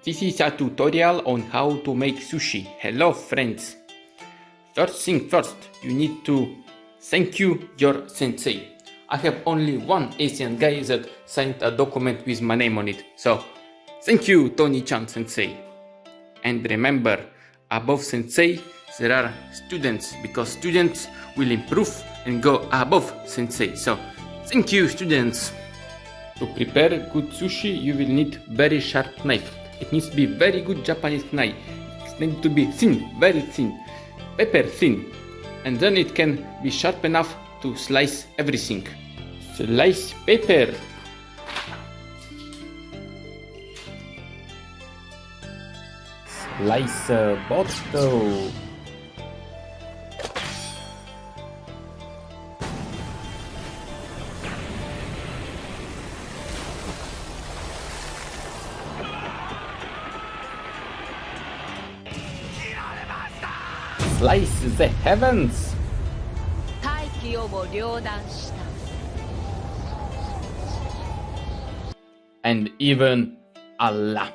This is a tutorial on how to make sushi. Hello friends! First thing first, you need to thank you your sensei. I have only one Asian guy that signed a document with my name on it. So, thank you Tony-chan sensei. And remember, above sensei there are students, because students will improve and go above sensei. So, thank you students! To prepare good sushi, you will need very sharp knife. It needs to be very good Japanese knife. It needs to be thin, very thin, pepper thin, and then it can be sharp enough to slice everything. Slice pepper. Slice bottle. Slice the heavens. And even Allah.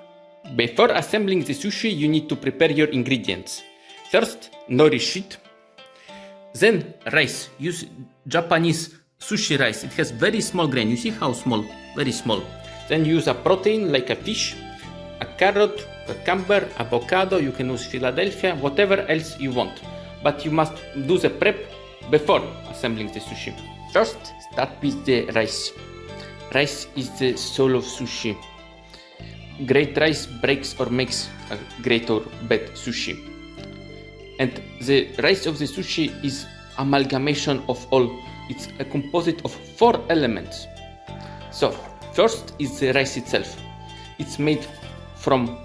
Before assembling the sushi, you need to prepare your ingredients. First, nori sheet. Then rice. Use Japanese sushi rice. It has very small grain. You see how small? Very small. Then use a protein like a fish, a carrot, cucumber, avocado. You can use Philadelphia, whatever else you want. But you must do the prep before assembling the sushi. First, start with the rice. Rice is the soul of sushi. Great rice breaks or makes a great or bad sushi. And the rice of the sushi is amalgamation of all. It's a composite of 4 elements. So, first is the rice itself. It's made from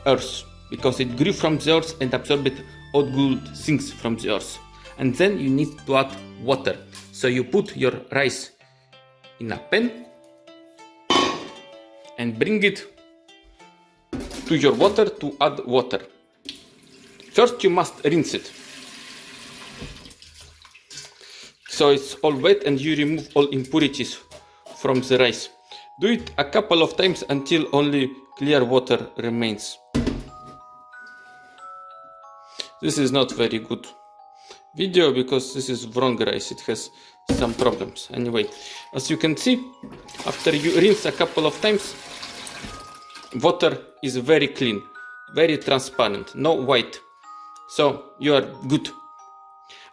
earth, because it grew from the earth and absorbed all good things from the earth. And then you need to add water. So you put your rice in a pan and bring it to your water to add water. First you must rinse it. So it's all wet and you remove all impurities from the rice. Do it a couple of times until only clear water remains. This is not very good video because this is wrong rice. It has some problems. Anyway, as you can see, after you rinse a couple of times, water is very clean, very transparent, no white. So you are good.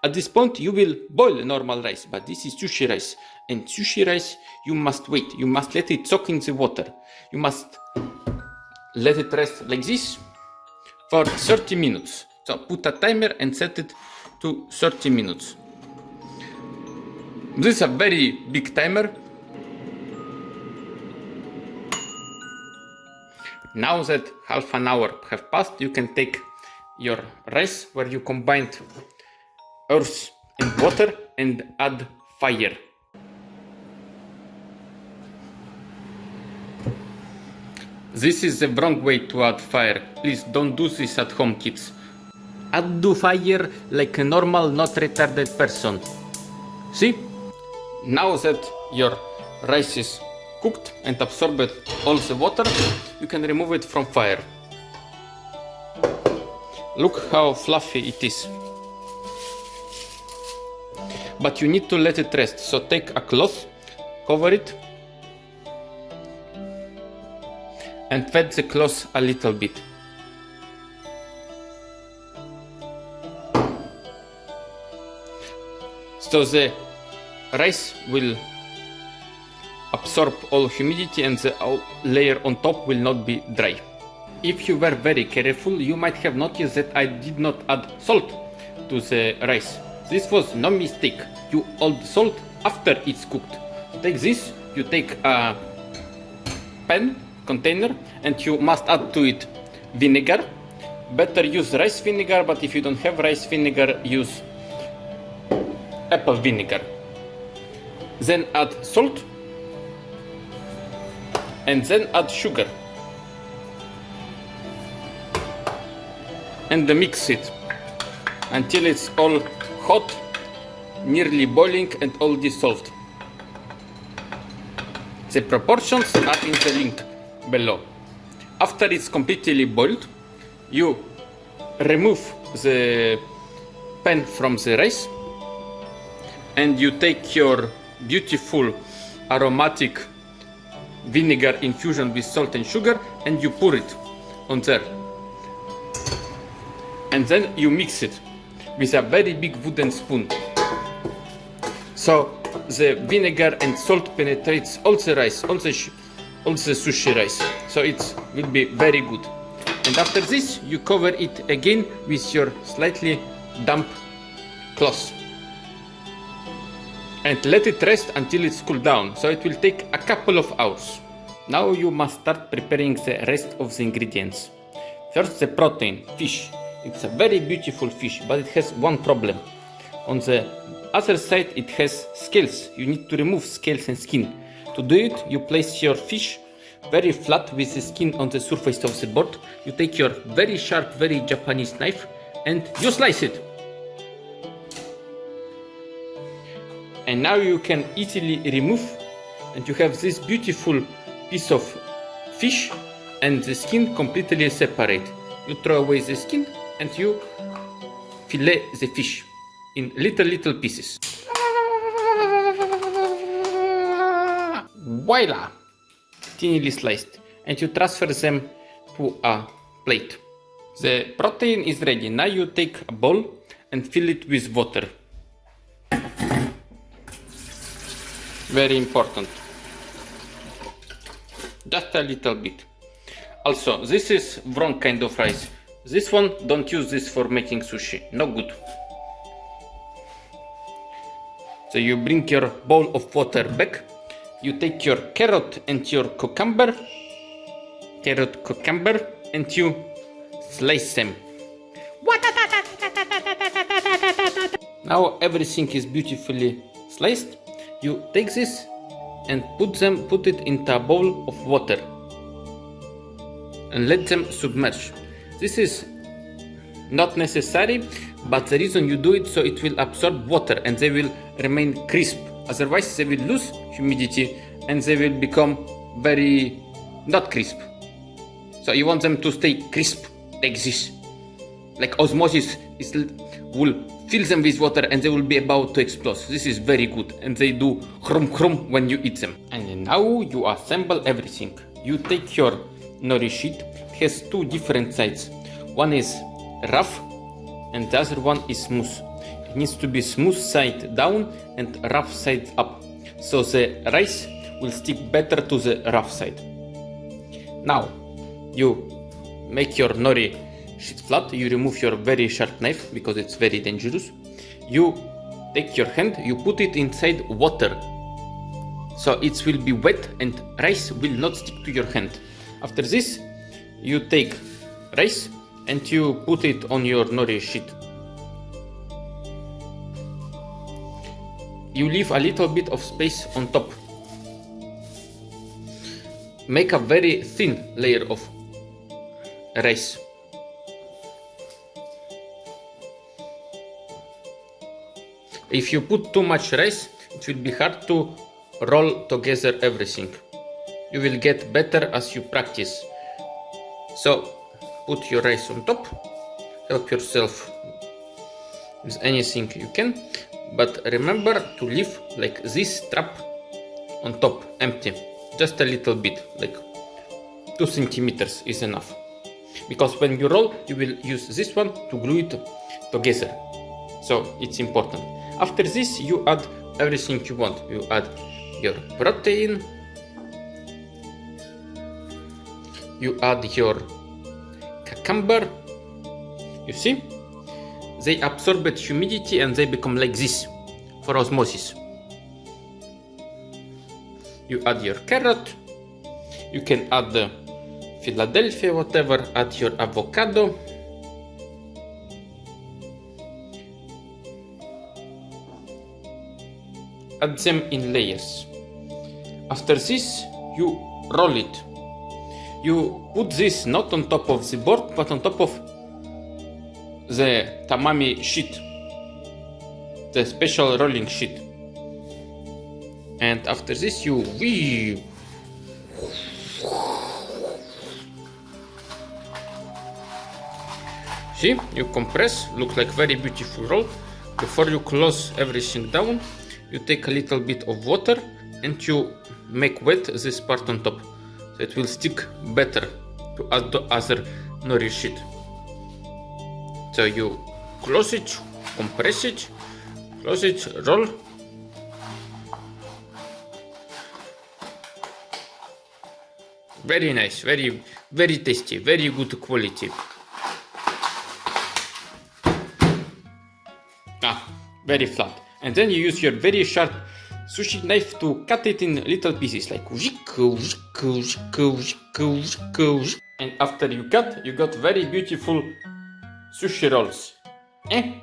At this point you will boil normal rice, but this is sushi rice. And sushi rice, you must wait. You must let it soak in the water. You must let it rest like this for 30 minutes. So put a timer and set it to 30 minutes. This is a very big timer. Now that half an hour have passed, you can take your rice where you combined earth and water and add fire. This is the wrong way to add fire. Please don't do this at home, kids. Add the fire like a normal, not retarded person. See? Now that your rice is cooked and absorbed all the water, you can remove it from fire. Look how fluffy it is. But you need to let it rest, so take a cloth, cover it, and wet the cloth a little bit. So the rice will absorb all humidity and the layer on top will not be dry. If you were very careful, you might have noticed that I did not add salt to the rice. This was no mistake. You add salt after it's cooked. Take this, you take a pan, container, and you must add to it vinegar. Better use rice vinegar, but if you don't have rice vinegar, use apple vinegar. Then add salt and then add sugar and mix it until it's all hot, nearly boiling and all dissolved. The proportions are in the link below. After it's completely boiled, you remove the pan from the rice and you take your beautiful aromatic vinegar infusion with salt and sugar and you pour it on there. And then you mix it with a very big wooden spoon. So the vinegar and salt penetrates all the rice, all the sushi rice. So it will be very good. And after this, you cover it again with your slightly damp cloth. And let it rest until it's cooled down. So it will take a couple of hours. Now you must start preparing the rest of the ingredients. First, the protein, fish. It's a very beautiful fish, but it has one problem. On the other side, it has scales. You need to remove scales and skin. To do it, you place your fish very flat with the skin on the surface of the board. You take your very sharp, very Japanese knife and you slice it. And now you can easily remove, and you have this beautiful piece of fish and the skin completely separate. You throw away the skin and you fillet the fish in little pieces. Voila! Thinly sliced, and you transfer them to a plate. The protein is ready. Now you take a bowl and fill it with water. Very important. Just a little bit. Also, this is wrong kind of rice. This one, don't use this for making sushi. No good. So you bring your bowl of water back. You take your carrot and your cucumber. And you slice them. Now everything is beautifully sliced. You take this and put it into a bowl of water and let them submerge. This is not necessary, but the reason you do it so it will absorb water and they will remain crisp. Otherwise they will lose humidity and they will become very not crisp. So you want them to stay crisp like this. Like osmosis will fill them with water and they will be about to explode. This is very good and they do chrum chrum when you eat them. And now you assemble everything. You take your nori sheet. It has two different sides. One is rough and the other one is smooth. It needs to be smooth side down and rough side up. So the rice will stick better to the rough side. Now you make your nori sheet flat. You remove your very sharp knife because it's very dangerous. You take your hand, you put it inside water. So it will be wet and rice will not stick to your hand. After this, you take rice and you put it on your nori sheet. You leave a little bit of space on top. Make a very thin layer of rice. If you put too much rice, it will be hard to roll together everything. You will get better as you practice. So put your rice on top, help yourself with anything you can, but remember to leave like this strap on top empty, just a little bit, like 2 centimeters is enough, because when you roll you will use this one to glue it together, so it's important. After this you add everything you want. You add your protein, you add your cucumber. You see, they absorb humidity and they become like this for osmosis. You add your carrot, you can add the Philadelphia, whatever, add your avocado. Add them in layers. After this, you roll it. You put this not on top of the board, but on top of the tamami sheet, the special rolling sheet. And after this, you See, you compress, looks like very beautiful roll. Before you close everything down, you take a little bit of water and you make wet this part on top, so it will stick better to the other nori sheet. So you close it, compress it, close it, roll. Very nice, very, very tasty, very good quality. Very flat. And then you use your very sharp sushi knife to cut it in little pieces, like and after you cut, you got very beautiful sushi rolls.